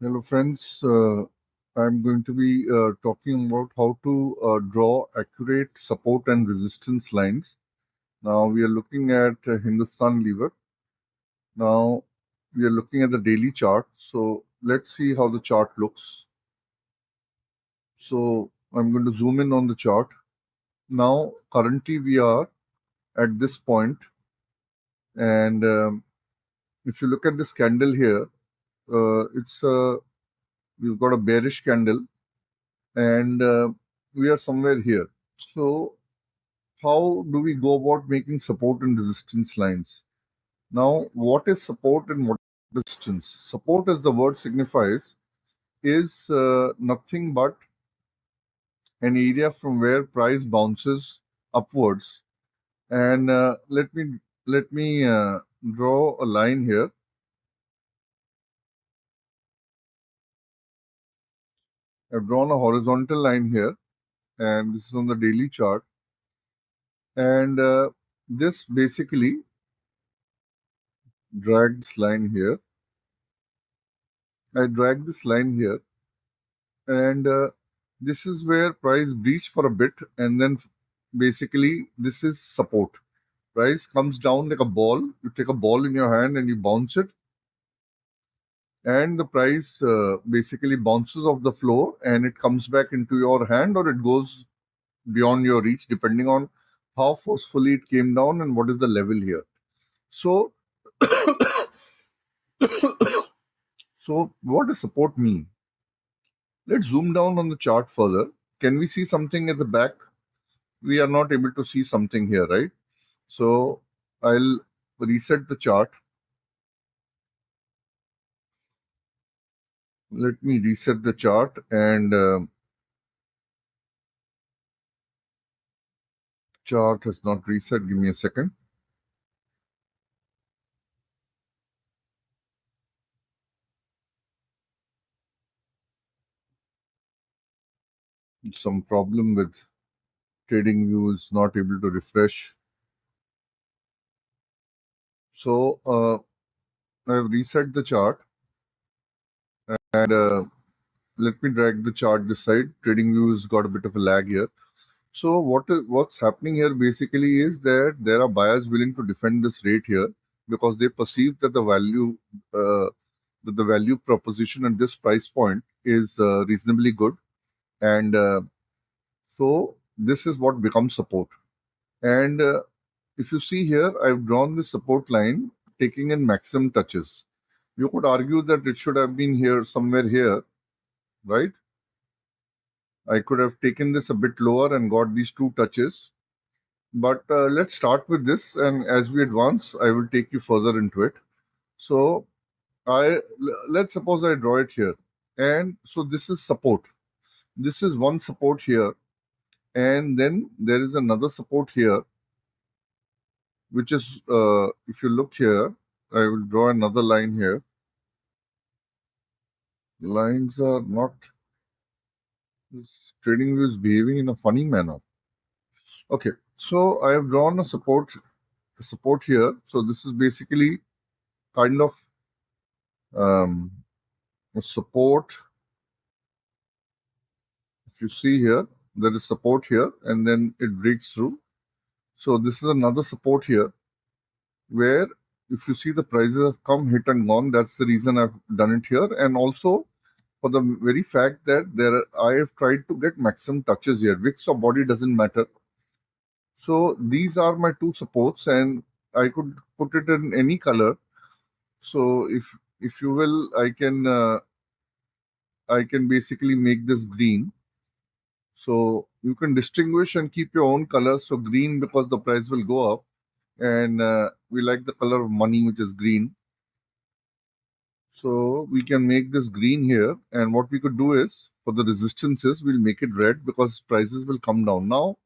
Hello, friends. I'm going to be talking about how to draw accurate support and resistance lines. Now, we are looking at Hindustan lever. Now, we are looking at the daily chart. So, let's see how the chart looks. So, I'm going to zoom in on the chart. Now, currently, we are at this point, and if you look at this candle here, it's we've got a bearish candle, and we are somewhere here. So, how do we go about making support and resistance lines? Now, what is support and what is resistance? Support, as the word signifies, is nothing but an area from where price bounces upwards. And let me draw a line here. I've drawn a horizontal line here, and this is on the daily chart. And this basically drag this line here. I drag this line here, and this is where price breached for a bit, and then basically this is support. Price comes down like a ball. You take a ball in your hand and you bounce it, and the price basically bounces off the floor and it comes back into your hand, or it goes beyond your reach depending on how forcefully it came down and what is the level here. So so what does support mean? Let's zoom down on the chart further. Can we see something at the back? We are not able to see something here, right? So I'll reset the chart. Let me reset the chart, and chart has not reset. Give me a second. Some problem with TradingView is not able to refresh. So I've reset the chart, and let me drag the chart this side. TradingView has got a bit of a lag here. So what's happening here basically is that there are buyers willing to defend this rate here because they perceive that uh, the value proposition at this price point is reasonably good, and so this is what becomes support. And if you see here, I've drawn the support line taking in maximum touches. You could argue that it should have been here somewhere here, right? I could have taken this a bit lower and got these two touches. But let's start with this, and as we advance, I will take you further into it. So let's suppose I draw it here, and so this is support. This is one support here, and then there is another support here, which is if you look here, I will draw another line here. Lines are not. This trading view is behaving in a funny manner. Okay, so I have drawn a support here. So this is basically kind of um, a support. If you see here, there is support here, and then it breaks through. So this is another support here, where if you see the prices have come, hit and gone. That's the reason I've done it here, and also for the very fact that I have tried to get maximum touches here. Wicks or body doesn't matter. So these are my two supports, and I could put it in any color. So if you will, I can basically make this green. So you can distinguish and keep your own colors. So green because the price will go up, and we like the color of money, which is green. So we can make this green here, and what we could do is for the resistances, we'll make it red because prices will come down. Now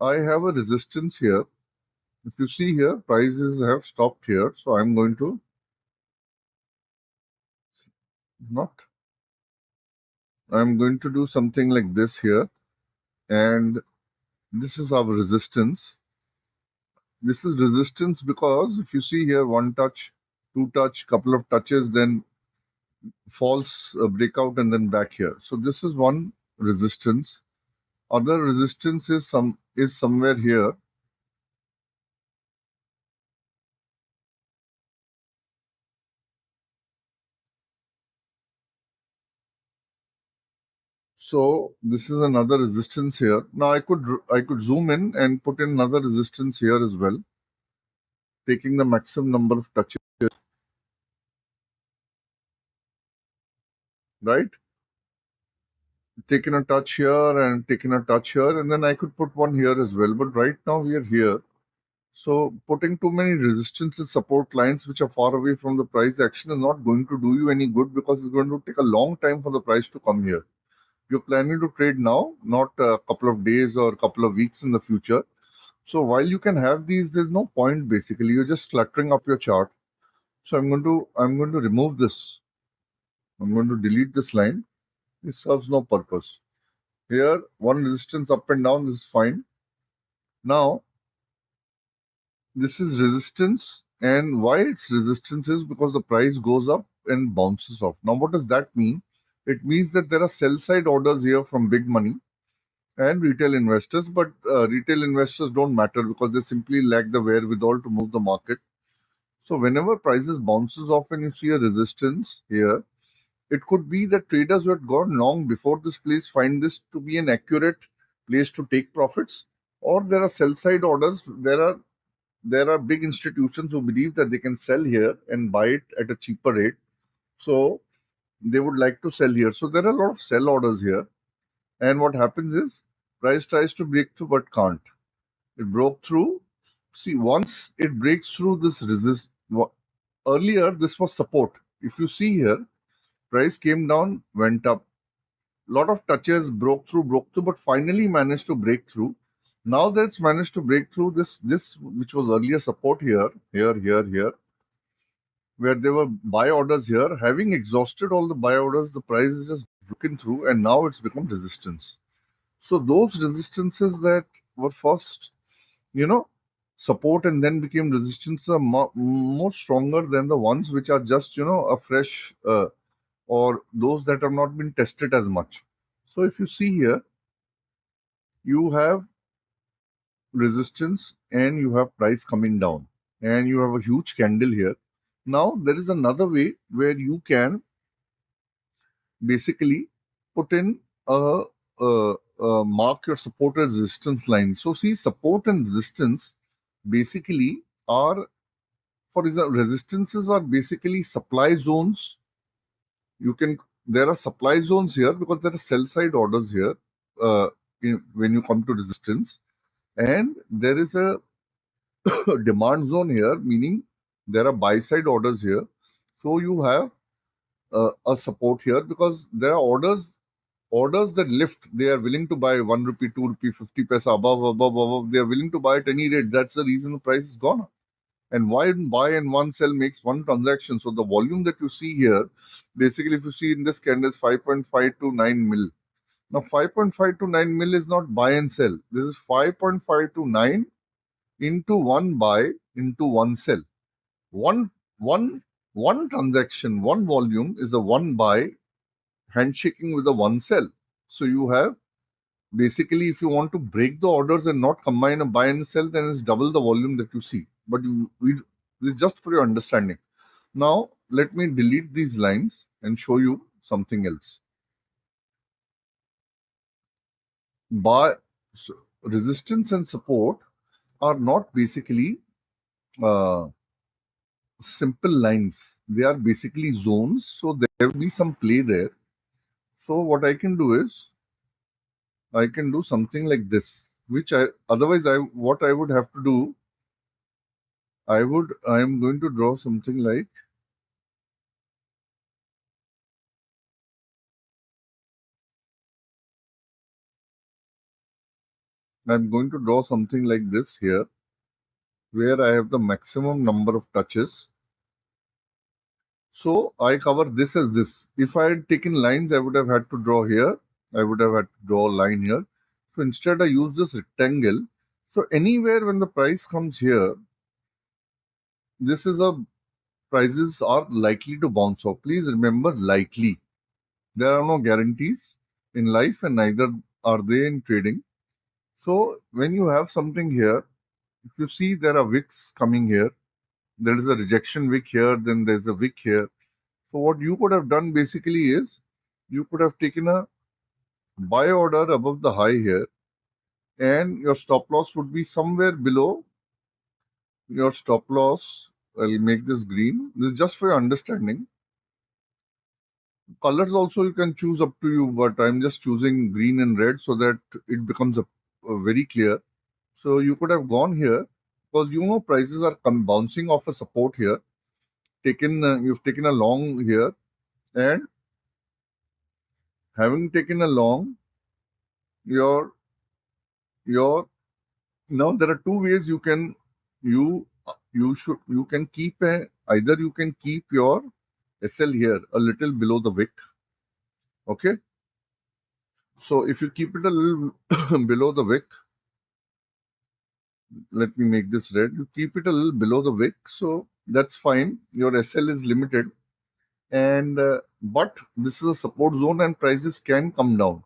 I have a resistance here. If you see here, prices have stopped here. So I'm going to not. I'm going to do something like this here, and this is our resistance. This is resistance because if you see here, one touch, two touch, couple of touches, then false breakout and then back here. So this is one resistance. Other resistance is somewhere here. So this is another resistance here. Now I could zoom in and put in another resistance here as well, taking the maximum number of touches, right? Taking a touch here and taking a touch here, and then I could put one here as well. But right now we are here. So putting too many resistance and support lines which are far away from the price action is not going to do you any good, because it's going to take a long time for the price to come here. You're planning to trade now, not a couple of days or a couple of weeks in the future. So while you can have these, there's no point basically. You're just cluttering up your chart. So I'm going to remove this. I'm going to delete this line. It serves no purpose. Here, one resistance up and down, this is fine. Now, this is resistance, and why it's resistance is because the price goes up and bounces off. Now, what does that mean? It means that there are sell side orders here from big money and retail investors, but retail investors don't matter because they simply lack the wherewithal to move the market. So whenever prices bounces off and you see a resistance here, it could be that traders who had gone long before this place find this to be an accurate place to take profits, or there are sell side orders. There are big institutions who believe that they can sell here and buy it at a cheaper rate. So they would like to sell here. So there are a lot of sell orders here. And what happens is price tries to break through but can't. It broke through. See, once it breaks through this earlier this was support. If you see here, price came down, went up. Lot of touches broke through, but finally managed to break through. Now that it's managed to break through this which was earlier support here, where there were buy orders here, having exhausted all the buy orders, the price is just broken through, and now it's become resistance. So those resistances that were first, you know, support and then became resistance are more stronger than the ones which are just, a fresh or those that have not been tested as much. So if you see here, you have resistance and you have price coming down, and you have a huge candle here. Now there is another way where you can basically put in mark your support and resistance line. So see, support and resistance basically are, for example, resistances are basically supply zones. You can There are supply zones here because there are sell side orders here when you come to resistance, and there is a demand zone here, meaning there are buy side orders here. So you have a support here because there are orders that lift. They are willing to buy 1 rupee, 2 rupee, 50 paisa above. They are willing to buy at any rate. That's the reason the price is gone up. And why buy and one sell makes one transaction. So the volume that you see here, basically, if you see in this candle, is 5.5 to 9 mil. Now, 5.5 to 9 mil is not buy and sell. This is 5.5 to 9 into one buy into one sell. One, one, one transaction, one volume is a one buy handshaking with a one sell. So you have basically, if you want to break the orders and not combine a buy and sell, then it's double the volume that you see. But this is just for your understanding. Now, let me delete these lines and show you something else. Buy, resistance and support are not basically uh, simple lines. They are basically zones. So there will be some play there. So what I can do is I can do something like this, which I what I would have to do, I am going to draw something like, I'm going to draw something like this here, where I have the maximum number of touches. So I cover this as this. If I had taken lines, I would have had to draw here. I would have had to draw a line here. So instead I use this rectangle. So anywhere when the price comes here, this is a prices are likely to bounce off. Please remember, likely. There are no guarantees in life, and neither are they in trading. So when you have something here, if you see there are wicks coming here, there is a rejection wick here, then there's a wick here. So what you could have done basically is you could have taken a buy order above the high here, and your stop loss would be somewhere below your stop loss. I'll make this green. This is just for your understanding. Colors also you can choose up to you, but I'm just choosing green and red so that it becomes a very clear. So you could have gone here because prices are bouncing off a support here. You've taken a long here, and having taken a long, your your now there are two ways you can keep either you can keep your SL here a little below the wick. Okay, so if you keep it a little below the wick, let me make this red. You keep it a little below the wick, so that's fine. Your SL is limited, and but this is a support zone, and prices can come down.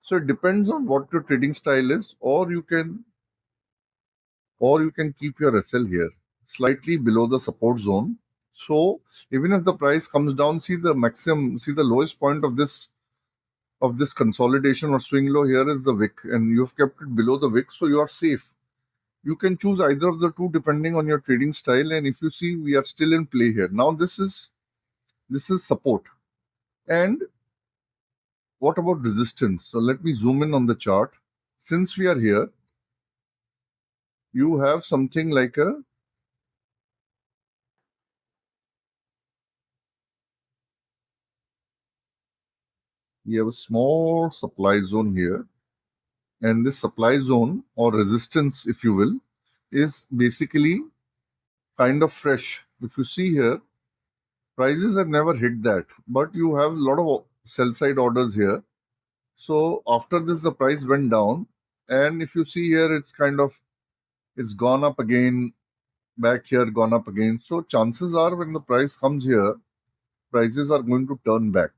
So it depends on what your trading style is, or you can keep your SL here slightly below the support zone. So even if the price comes down, see the lowest point of this consolidation or swing low here is the wick, and you've kept it below the wick, so you are safe. You can choose either of the two depending on your trading style. And if you see, we are still in play here. Now this is support. And what about resistance? So let me zoom in on the chart. Since we are here, you have something like we have a small supply zone here, and this supply zone or resistance, if you will, is basically kind of fresh. If you see here, prices have never hit that, but you have a lot of sell side orders here. So after this, the price went down, and if you see here, it's gone up again, back here, gone up again. So chances are when the price comes here, prices are going to turn back.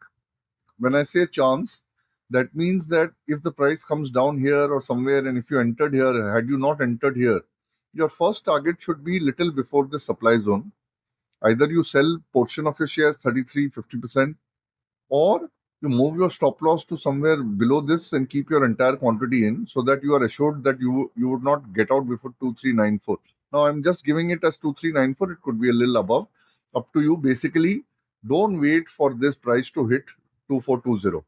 When I say chance, that means that if the price comes down here or somewhere, and if you entered here, had you not entered here, your first target should be little before the supply zone. Either you sell portion of your shares 33, 50%, or you move your stop loss to somewhere below this and keep your entire quantity in so that you are assured that you would not get out before 2394. Now I'm just giving it as 2394. It could be a little above. Up to you. Basically, don't wait for this price to hit 2420.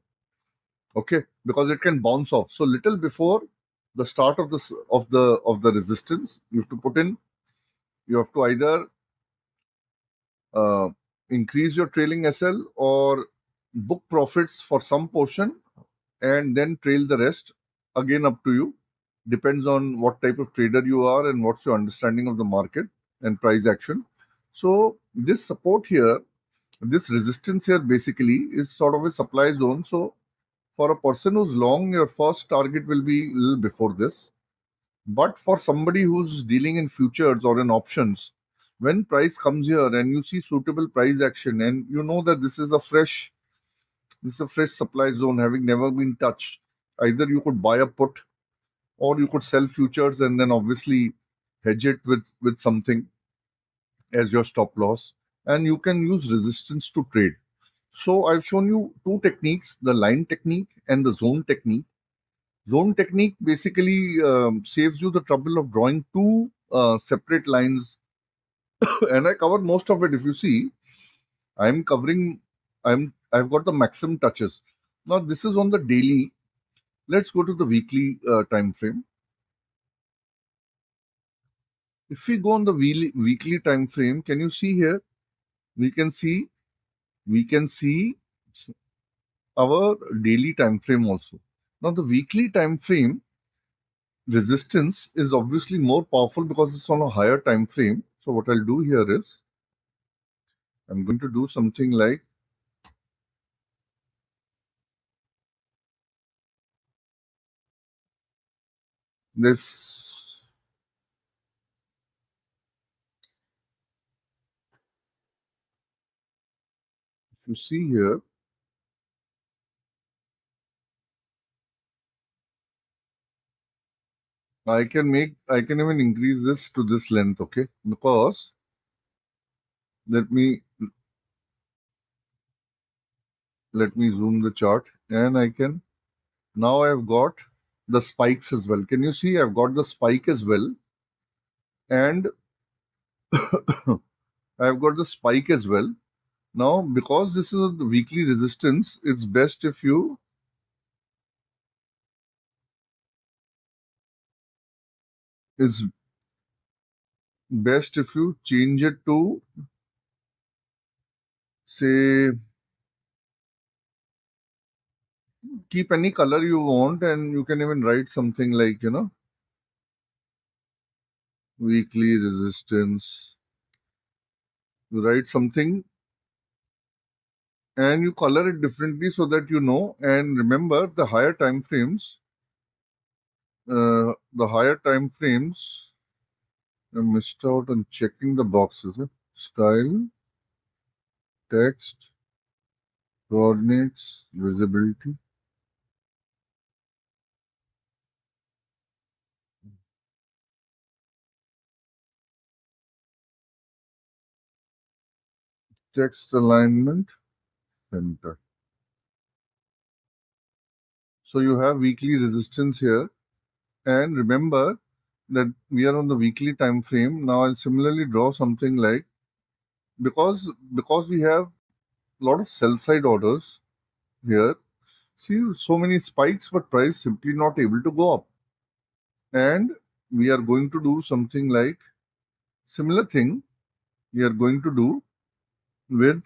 Okay, because it can bounce off. So little before the start of this of the resistance, you have to put in. You have to either uh, increase your trailing SL or book profits for some portion and then trail the rest. Again, up to you. Depends on what type of trader you are and what's your understanding of the market and price action. So this support here, this resistance here basically is sort of a supply zone. So for a person who's long, your first target will be a little before this. But for somebody who's dealing in futures or in options, when price comes here and you see suitable price action and you know that this is a fresh supply zone having never been touched, either you could buy a put or you could sell futures and then obviously hedge it with something as your stop loss, and you can use resistance to trade. So I've shown you two techniques, the line technique and the zone technique. Zone technique basically saves you the trouble of drawing two separate lines, and I covered most of it. If you see, I'm covering, I've got the maximum touches. Now this is on the daily. Let's go to the weekly time frame. If we go on the weekly time frame, can you see here? We can see we can see our daily time frame also. Now the weekly time frame resistance is obviously more powerful because it's on a higher time frame. So what I'll do here is I'm going to do something like this. If you see here, I can even increase this to this length, okay? Because let me let me zoom the chart, and I can now I've got the spikes as well. Can you see I've got the spike as well, and I've got the spike as well. Now, because this is the weekly resistance, it's best if you change it to, say, keep any color you want, and you can even write something like, weekly resistance. You write something and you color it differently so that you know. And remember, the higher time frames, I missed out on checking the boxes. Style, text, coordinates, visibility. Text alignment, center. So you have weekly resistance here. And remember that we are on the weekly time frame. Now I'll similarly draw something like, because we have a lot of sell side orders here. See, so many spikes, but price simply not able to go up. And we are going to do something like similar thing we are going to do with,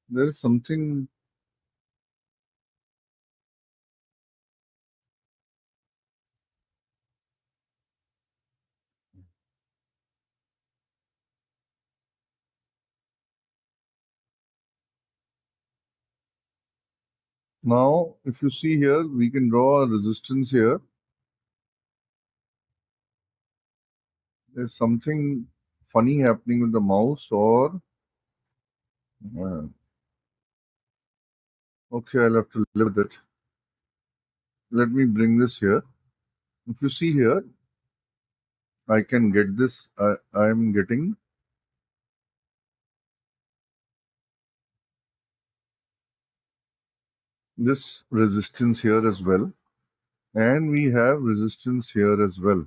there is something. Now if you see here, we can draw a resistance here. There's something funny happening with the mouse, or uh, okay, I'll have to live with it. Let me bring this here. If you see here, I can get this. I'm getting this resistance here as well, and we have resistance here as well.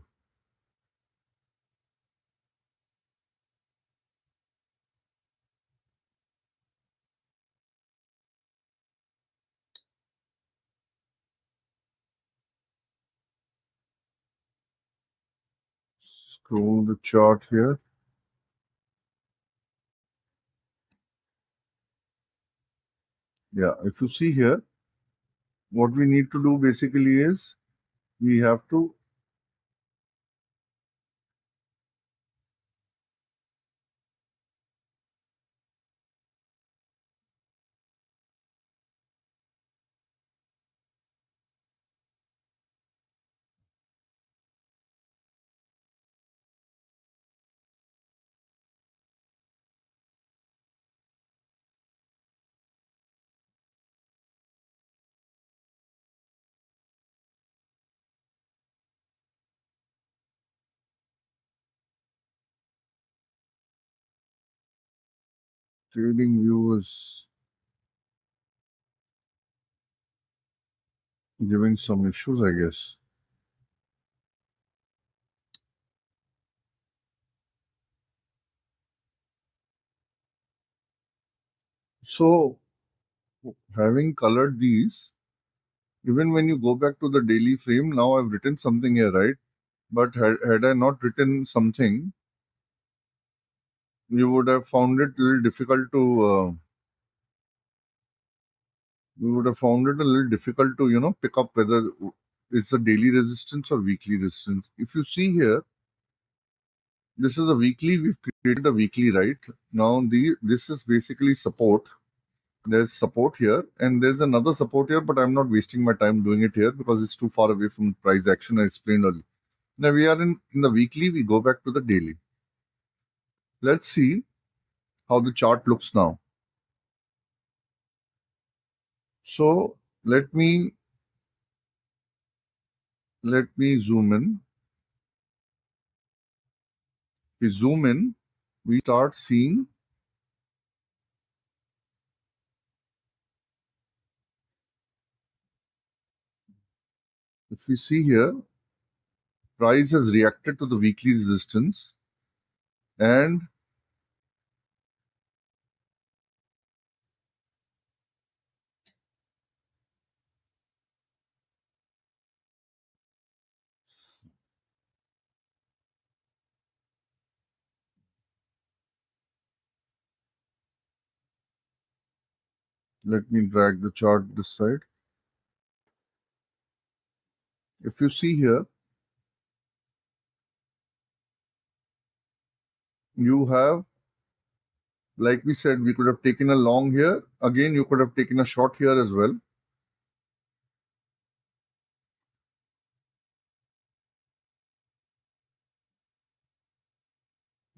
Scroll the chart here. Yeah, if you see here, what we need to do basically is we have to trading view is giving some issues, I guess. So having colored these, even when you go back to the daily frame, now I've written something here, right? But had I not written something, you would have found it a little difficult to you would have found it a little difficult to pick up whether it's a daily resistance or weekly resistance. If you see here, this is a weekly. We've created a weekly, right? Now this is basically support, There's support here and there's another support here, but I'm not wasting my time doing it here because it's too far away from price action I explained earlier. Now we are in the weekly, we go back to the daily. Let's see how the chart looks now. So let me zoom in. We zoom in, we start seeing, if we see here, price has reacted to the weekly resistance and let me drag the chart this side. If you see here, you have, like we said, we could have taken a long here. Again, you could have taken a short here as well.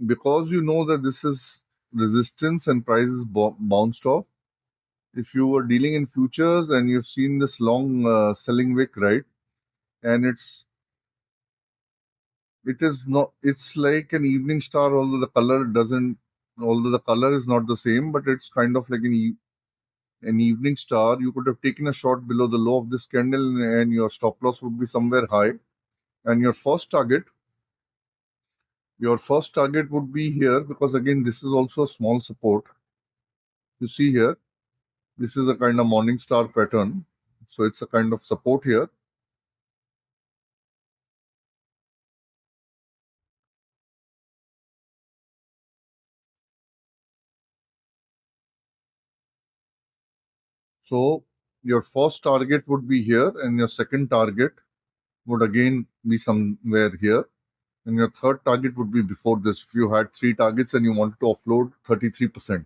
Because you know that this is resistance and price is bounced off. If you were dealing in futures and you've seen this long selling wick, right? And it is not, it's like an evening star, although the color is not the same, but it's kind of like an evening star. You could have taken a short below the low of this candle and your stop loss would be somewhere high. And your first target would be here because again, this is also a small support. You see here, this is a kind of morning star pattern. So it's a kind of support here. So your first target would be here and your second target would again be somewhere here. And your third target would be before this. If you had three targets and you wanted to offload 33%.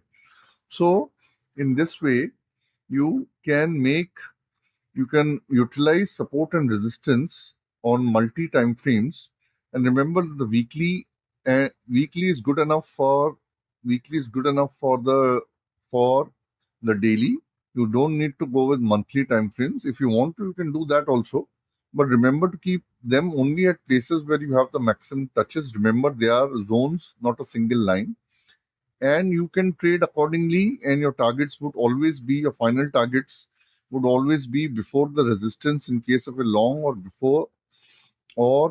So in this way, you can make you can utilize support and resistance on multi time frames. And remember the weekly is good enough for the daily. You don't need to go with monthly time frames. If you want to, you can do that also, but remember to keep them only at places where you have the maximum touches. Remember, they are zones, not a single line, and you can trade accordingly, and your targets would always be your final targets would always be before the resistance in case of a long, or before, or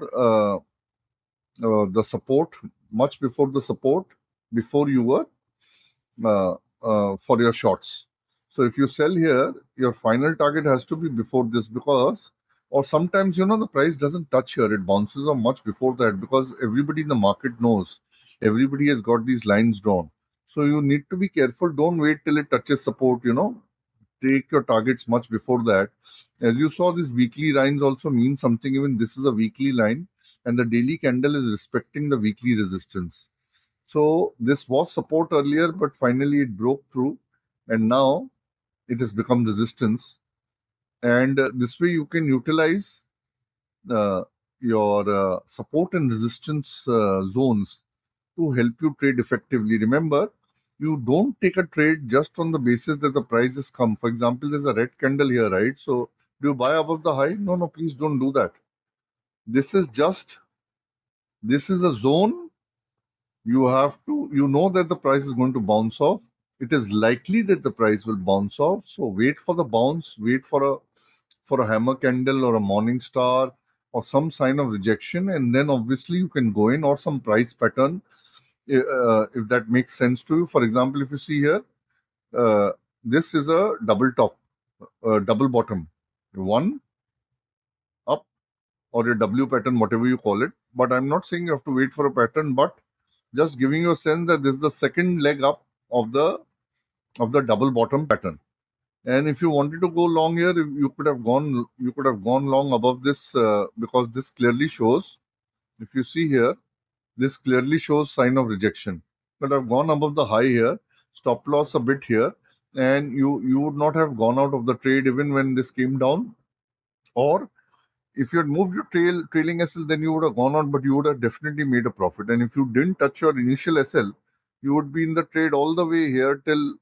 the support, much before the support, before you were for your shorts. So if you sell here, your final target has to be before this, because, or sometimes, the price doesn't touch here, it bounces on much before that, because everybody in the market knows, everybody has got these lines drawn. So you need to be careful. Don't wait till it touches support, take your targets much before that. As you saw, these weekly lines also mean something. Even this is a weekly line, and the daily candle is respecting the weekly resistance. So this was support earlier, but finally it broke through, and now it has become resistance. And this way you can utilize uh, your support and resistance zones to help you trade effectively. Remember, you don't take a trade just on the basis that the price has come. For example, there's a red candle here, right? So do you buy above the high? No, no, please don't do that. This is just, this is a zone. You know that the price is going to bounce off. It is likely that the price will bounce off. So wait for the bounce, wait for a hammer candle or a morning star or some sign of rejection, and then obviously you can go in, or some price pattern, if that makes sense to you. For example, if you see here, uh, this is a double top, double bottom, one up, or a W pattern, whatever you call it. But I'm not saying you have to wait for a pattern, but just giving you a sense that this is the second leg up of the double bottom pattern. And if you wanted to go long here, you could have gone long above this, because this clearly shows. If you see here, this clearly shows sign of rejection. But I've gone above the high here, stop loss a bit here, and you would not have gone out of the trade even when this came down. Or if you had moved your trailing SL, then you would have gone on, but you would have definitely made a profit. And if you didn't touch your initial SL, you would be in the trade all the way here till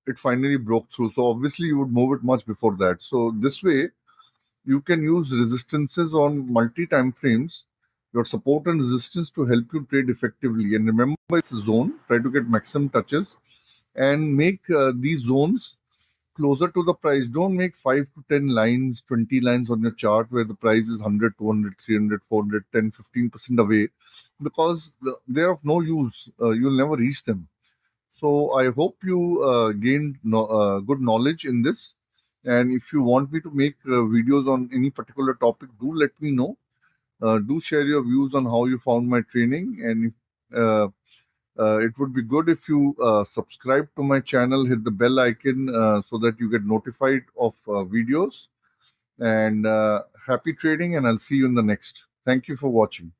it finally broke through. So obviously you would move it much before that. So this way you can use resistances on multi time frames, your support and resistance, to help you trade effectively. And remember, it's a zone. Try to get maximum touches and make these zones closer to the price. Don't make 5 to 10 lines, 20 lines on your chart where the price is 100, 200, 300, 400, 10, 15% away, because they're of no use. You'll never reach them. So I hope you gained good knowledge in this. And if you want me to make videos on any particular topic, do let me know. Do share your views on how you found my training. And uh, it would be good if you subscribe to my channel, hit the bell icon so that you get notified of videos. And happy trading, and I'll see you in the next. Thank you for watching.